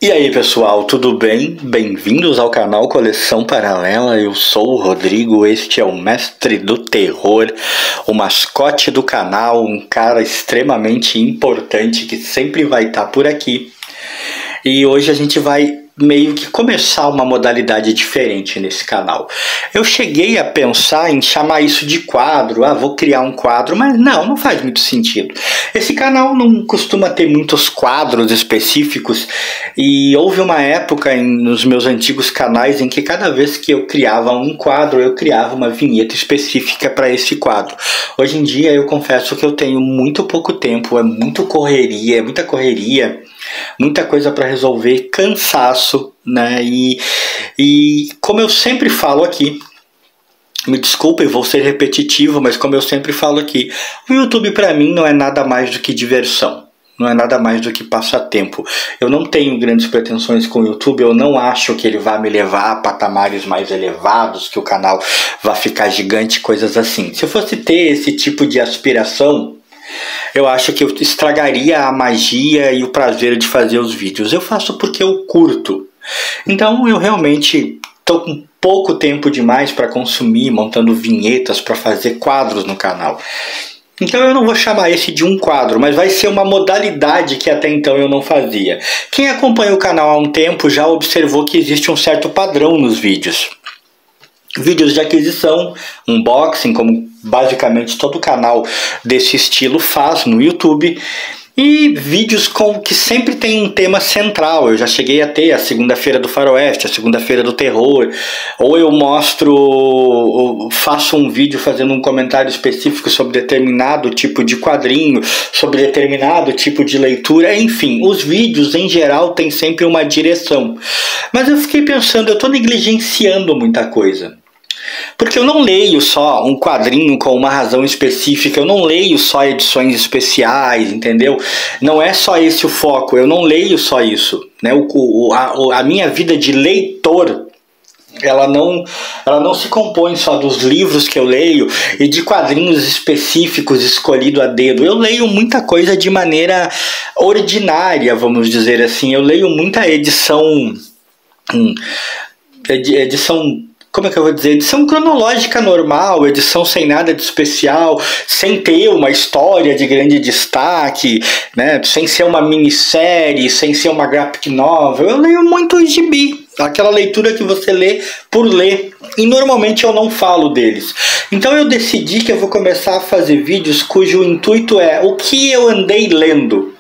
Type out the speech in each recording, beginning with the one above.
E aí pessoal, tudo bem? Bem-vindos ao canal Coleção Paralela, eu sou o Rodrigo, este é o mestre do terror, o mascote do canal, um cara extremamente importante que sempre vai estar por aqui. E hoje a gente vai meio que começar uma modalidade diferente nesse canal. Eu cheguei a pensar em chamar isso de quadro, vou criar um quadro, mas não faz muito sentido. Esse canal não costuma ter muitos quadros específicos e houve uma época nos meus antigos canais em que cada vez que eu criava um quadro, eu criava uma vinheta específica para esse quadro. Hoje em dia eu confesso que eu tenho muito pouco tempo, é muita correria, muita coisa para resolver, cansaço, né? E como eu sempre falo aqui, me desculpem, vou ser repetitivo, mas como eu sempre falo aqui, o YouTube para mim não é nada mais do que diversão. Não é nada mais do que passatempo. Eu não tenho grandes pretensões com o YouTube, eu não acho que ele vá me levar a patamares mais elevados, que o canal vá ficar gigante, coisas assim. Se eu fosse ter esse tipo de aspiração, eu acho que eu estragaria a magia e o prazer de fazer os vídeos. Eu faço porque eu curto. Então eu realmente estou com pouco tempo demais para consumir, montando vinhetas para fazer quadros no canal. Então eu não vou chamar esse de um quadro, mas vai ser uma modalidade que até então eu não fazia. Quem acompanha o canal há um tempo já observou que existe um certo padrão nos vídeos. Vídeos de aquisição, unboxing, como basicamente todo canal desse estilo faz no YouTube, e vídeos que sempre tem um tema central. Eu já cheguei a ter a segunda-feira do faroeste, a segunda-feira do terror, ou eu faço um vídeo fazendo um comentário específico sobre determinado tipo de quadrinho, sobre determinado tipo de leitura, enfim, os vídeos em geral têm sempre uma direção. Mas eu fiquei pensando, eu estou negligenciando muita coisa. Porque eu não leio só um quadrinho com uma razão específica, eu não leio só edições especiais, entendeu? Não é só esse o foco, eu não leio só isso, né? A minha vida de leitor, ela não se compõe só dos livros que eu leio e de quadrinhos específicos escolhidos a dedo. Eu leio muita coisa de maneira ordinária, vamos dizer assim. Eu leio muita edição... Como é que eu vou dizer? Edição cronológica normal, edição sem nada de especial, sem ter uma história de grande destaque, né? Sem ser uma minissérie, sem ser uma graphic novel. Eu leio muito gibi, aquela leitura que você lê por ler, e normalmente eu não falo deles. Então eu decidi que eu vou começar a fazer vídeos cujo intuito é o que eu andei lendo.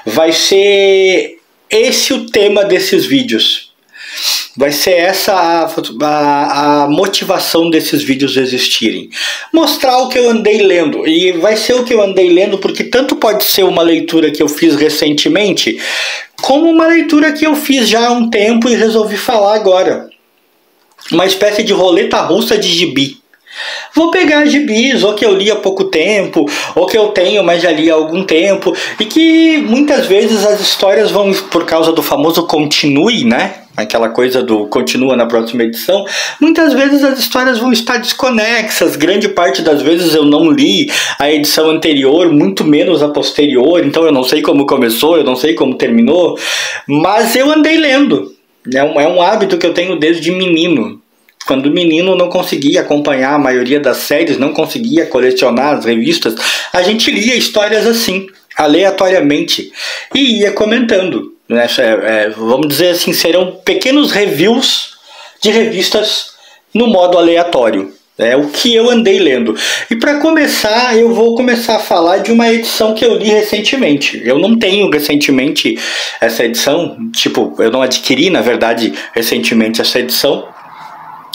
Vai ser esse o tema desses vídeos. Vai ser essa a motivação desses vídeos existirem. Mostrar o que eu andei lendo. E vai ser o que eu andei lendo porque tanto pode ser uma leitura que eu fiz recentemente, como uma leitura que eu fiz já há um tempo e resolvi falar agora. Uma espécie de roleta russa de gibi. Vou pegar gibis, ou que eu li há pouco tempo, ou que eu tenho, mas já li há algum tempo, e que muitas vezes as histórias vão, por causa do famoso continue, né? Aquela coisa do continua na próxima edição, muitas vezes as histórias vão estar desconexas, grande parte das vezes eu não li a edição anterior, muito menos a posterior, então eu não sei como começou, eu não sei como terminou, mas eu andei lendo, é um hábito que eu tenho desde menino. Quando menino não conseguia acompanhar a maioria das séries, não conseguia colecionar as revistas, a gente lia histórias assim, aleatoriamente, e ia comentando. Vamos dizer assim, serão pequenos reviews de revistas no modo aleatório. É o que eu andei lendo. E para começar, eu vou começar a falar de uma edição que eu li recentemente. Eu não tenho recentemente essa edição, eu não adquiri, na verdade, recentemente essa edição.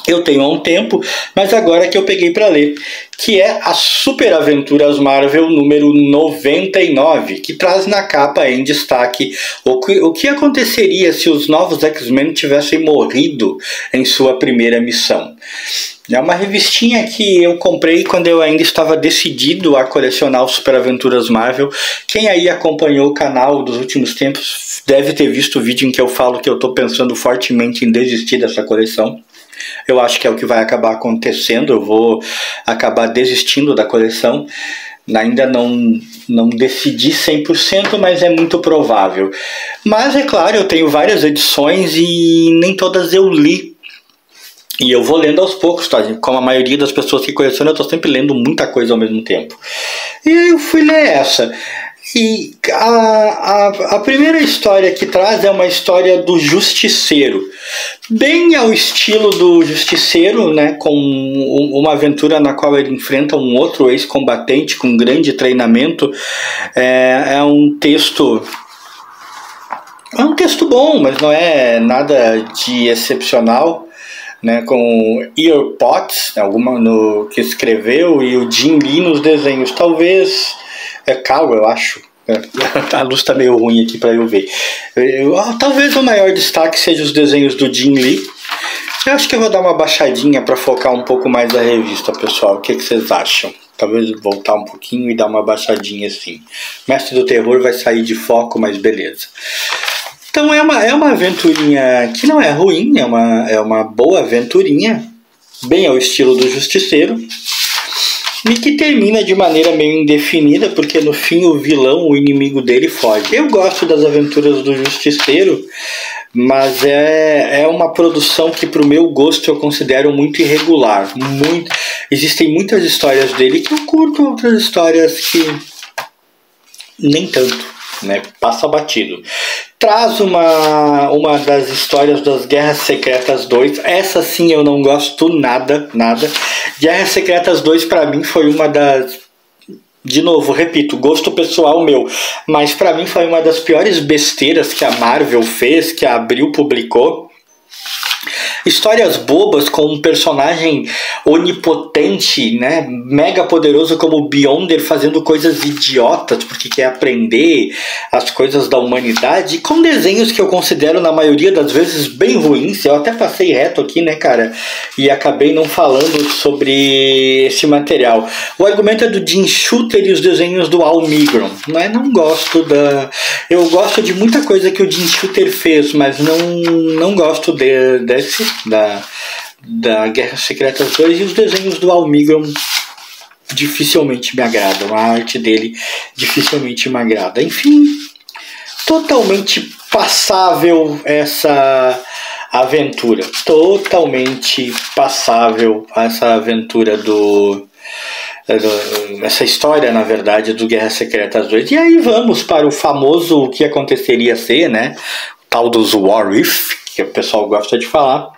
Eu tenho há um tempo, mas agora que eu peguei para ler, que é a Super Aventuras Marvel número 99, que traz na capa em destaque o que aconteceria se os novos X-Men tivessem morrido em sua primeira missão. É uma revistinha que eu comprei quando eu ainda estava decidido a colecionar o Super Aventuras Marvel. Quem aí acompanhou o canal dos últimos tempos deve ter visto o vídeo em que eu falo que eu estou pensando fortemente em desistir dessa coleção. Eu acho que é o que vai acabar acontecendo, eu vou acabar desistindo da coleção. Ainda não decidi 100%, mas é muito provável. Mas é claro, eu tenho várias edições e nem todas eu li. E eu vou lendo aos poucos, tá? Como a maioria das pessoas que colecionam, eu tô sempre lendo muita coisa ao mesmo tempo. E aí eu fui ler essa. E a primeira história que traz é uma história do Justiceiro. Bem ao estilo do Justiceiro, né? Com uma aventura na qual ele enfrenta um outro ex-combatente com grande treinamento. É um texto... É um texto bom, mas não é nada de excepcional. Né, com Ear Potts, que escreveu, e o Jim Lee nos desenhos. Talvez Cal, eu acho. A luz está meio ruim aqui para eu ver. Talvez o maior destaque seja os desenhos do Jim Lee. Eu acho que eu vou dar uma baixadinha para focar um pouco mais a revista, pessoal. O que vocês acham? Talvez voltar um pouquinho e dar uma baixadinha assim. Mestre do Terror vai sair de foco, mas beleza. Então é uma aventurinha que não é ruim, é uma boa aventurinha, bem ao estilo do Justiceiro, e que termina de maneira meio indefinida, porque no fim o vilão, o inimigo dele, foge. Eu gosto das aventuras do Justiceiro, mas é uma produção que pro meu gosto eu considero muito irregular. Existem muitas histórias dele que eu curto, outras histórias que nem tanto, né? Passa batido. Traz uma das histórias das Guerras Secretas 2. Essa sim eu não gosto nada. Guerras Secretas 2 pra mim foi uma das... De novo, repito, gosto pessoal meu. Mas pra mim foi uma das piores besteiras que a Marvel fez, que a Abril publicou. Histórias bobas com um personagem onipotente, né, mega poderoso como o Beyonder, fazendo coisas idiotas porque quer aprender as coisas da humanidade, com desenhos que eu considero na maioria das vezes bem ruins. Eu até passei reto aqui, né, cara, e acabei não falando sobre esse material. O argumento é do Jim Shooter e os desenhos do Al Milgrom, né? Não gosto eu gosto de muita coisa que o Jim Shooter fez, mas não gosto da Guerra Secretas 2, e os desenhos do Al Milgrom dificilmente me agradam. A arte dele dificilmente me agrada. Enfim, totalmente passável essa aventura. Totalmente passável essa aventura essa história, na verdade, do Guerra Secretas 2. E aí vamos para o famoso o que aconteceria ser, né? O tal dos What If, que o pessoal gosta de falar,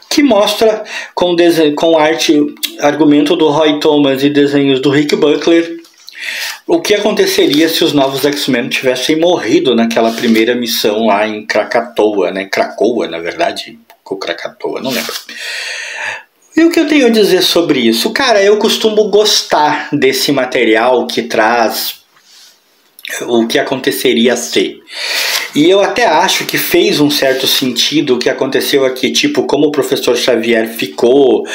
que mostra com arte, argumento do Roy Thomas e desenhos do Rick Buckler, o que aconteceria se os novos X-Men tivessem morrido naquela primeira missão lá em Krakatoa, né? Krakoa, na verdade, ou Krakatoa, não lembro. E o que eu tenho a dizer sobre isso? Cara, eu costumo gostar desse material que traz o que aconteceria ser. E eu até acho que fez um certo sentido o que aconteceu aqui, tipo, como o professor Xavier ficou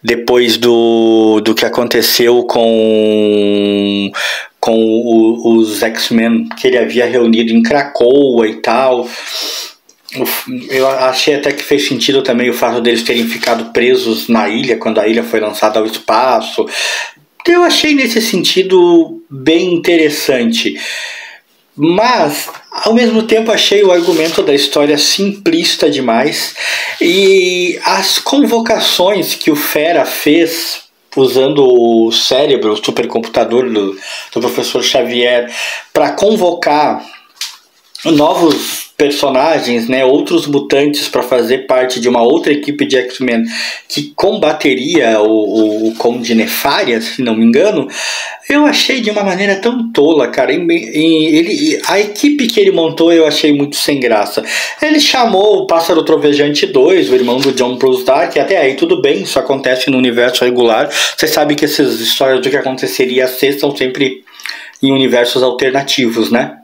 depois do que aconteceu com os X-Men que ele havia reunido em Krakoa e tal. Eu achei até que fez sentido também o fato deles terem ficado presos na ilha quando a ilha foi lançada ao espaço. Eu achei nesse sentido bem interessante, mas ao mesmo tempo achei o argumento da história simplista demais, e as convocações que o Fera fez usando o cérebro, o supercomputador do professor Xavier, para convocar novos personagens, né, outros mutantes, para fazer parte de uma outra equipe de X-Men que combateria o Conde Nefária, se não me engano, eu achei de uma maneira tão tola, cara. A equipe que ele montou eu achei muito sem graça. Ele chamou o Pássaro Trovejante 2, o irmão do John Bruce Dark, e até aí tudo bem, isso acontece no universo regular. Você sabe que essas histórias do que aconteceria ser são sempre em universos alternativos, né?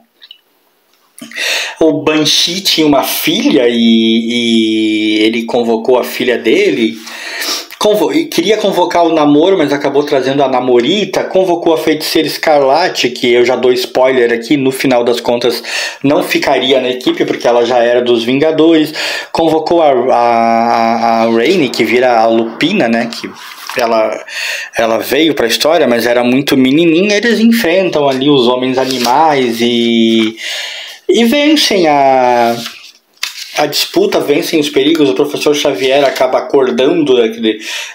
O Banshee tinha uma filha e ele convocou a filha dele, queria convocar o Namor, mas acabou trazendo a Namorita, convocou a Feiticeira Escarlate, que eu já dou spoiler aqui, no final das contas não ficaria na equipe porque ela já era dos Vingadores, convocou a Rainey, que vira a Lupina, né, que ela veio para a história, mas era muito menininha. Eles enfrentam ali os homens animais e vencem a disputa, vencem os perigos. O professor Xavier acaba acordando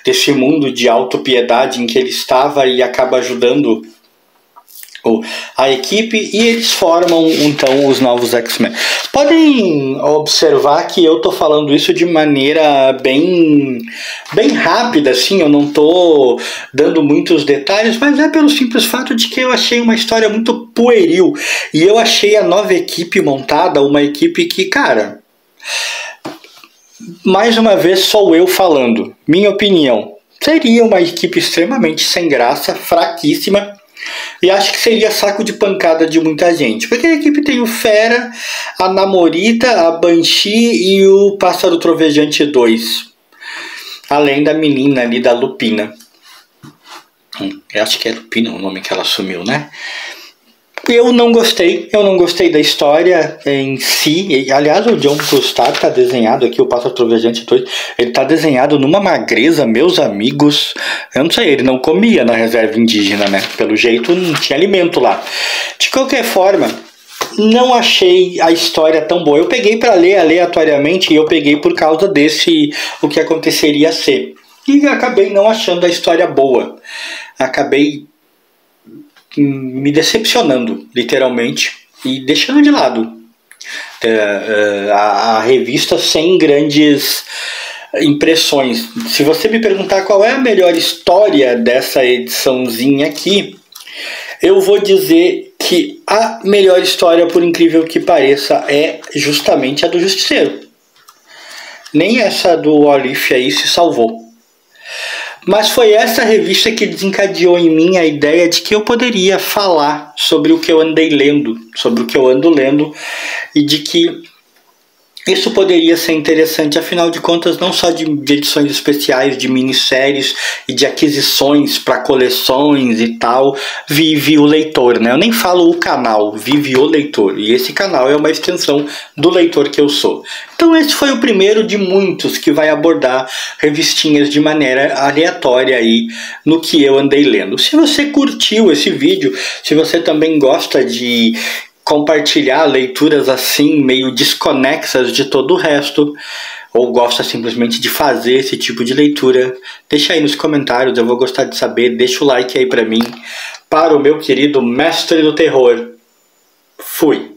desse mundo de autopiedade em que ele estava e acaba ajudando a equipe, e eles formam então os novos X-Men. Podem observar que eu tô falando isso de maneira bem rápida, assim, eu não tô dando muitos detalhes, mas é pelo simples fato de que eu achei uma história muito pueril, e eu achei a nova equipe montada uma equipe que, cara, mais uma vez sou eu falando, minha opinião, seria uma equipe extremamente sem graça, fraquíssima. E acho que seria saco de pancada de muita gente. Porque a equipe tem o Fera, a Namorita, a Banshee e o Pássaro Trovejante 2. Além da menina ali, da Lupina. Eu acho que é Lupina o nome que ela assumiu, né? Eu não gostei da história em si. Aliás, o John Crustar tá desenhado aqui, o Pássaro Trovejante 2, ele tá desenhado numa magreza, meus amigos. Eu não sei, ele não comia na reserva indígena, né? Pelo jeito não tinha alimento lá. De qualquer forma, não achei a história tão boa. Eu peguei para ler aleatoriamente, e eu peguei por causa desse, o que aconteceria ser. E acabei não achando a história boa. Acabei me decepcionando, literalmente, e deixando de lado a revista sem grandes impressões. Se você me perguntar qual é a melhor história dessa ediçãozinha aqui, eu vou dizer que a melhor história, por incrível que pareça, é justamente a do Justiceiro. Nem essa do Olif aí se salvou. Mas foi essa revista que desencadeou em mim a ideia de que eu poderia falar sobre o que eu andei lendo, sobre o que eu ando lendo, e de que isso poderia ser interessante, afinal de contas, não só de edições especiais, de minisséries e de aquisições para coleções e tal, vive o leitor, né? Eu nem falo o canal, vive o leitor. E esse canal é uma extensão do leitor que eu sou. Então esse foi o primeiro de muitos que vai abordar revistinhas de maneira aleatória aí no que eu andei lendo. Se você curtiu esse vídeo, se você também gosta de compartilhar leituras assim, meio desconexas de todo o resto, ou gosta simplesmente de fazer esse tipo de leitura, deixa aí nos comentários, eu vou gostar de saber. Deixa o like aí pra mim, para o meu querido Mestre do Terror. Fui!